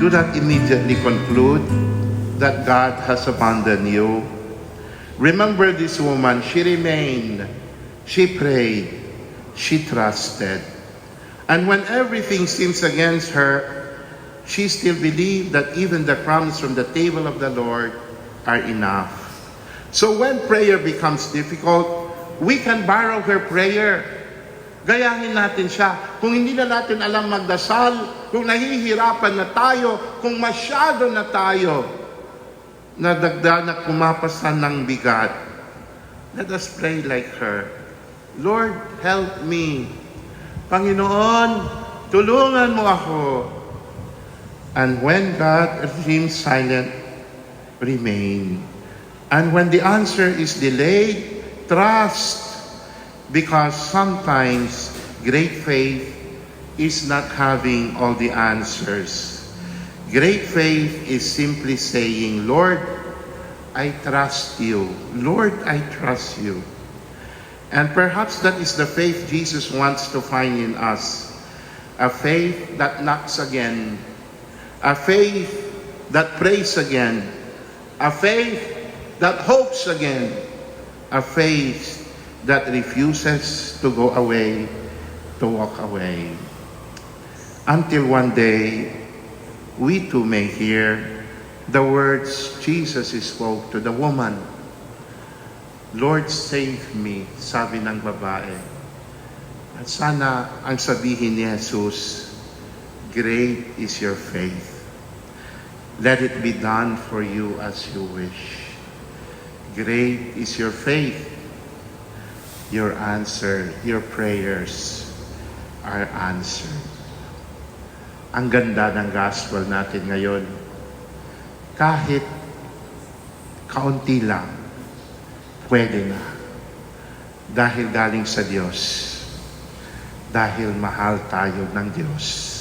do not immediately conclude that God has abandoned you. Remember this woman, she remained, she prayed, she trusted. And when everything seems against her, she still believed that even the crumbs from the table of the Lord are enough. So when prayer becomes difficult, we can borrow her prayer. Gayahin natin siya. Kung hindi na natin alam magdasal, kung nahihirapan na tayo, kung masyado na tayo, nadagdagan at pumapasan ng bigat, let us pray like her. Lord, help me. Panginoon, tulungan mo ako. And when God seems silent, remain. And when the answer is delayed, trust. Because sometimes great faith is not having all the answers. Great faith is simply saying, Lord, I trust you. Lord, I trust you. And perhaps that is the faith Jesus wants to find in us. A faith that knocks again. A faith that prays again. A faith that hopes again. A faith that refuses to go away, to walk away. Until one day, we too may hear the words Jesus spoke to the woman. Lord, save me, sabi ng babae. At sana ang sabihin ni Jesus, great is your faith. Let it be done for you as you wish. Great is your faith. Your answer, your prayers are answered. Ang ganda ng gospel natin ngayon. Kahit kaunti lang, pwede na. Dahil galing sa Diyos. Dahil mahal tayo ng Diyos.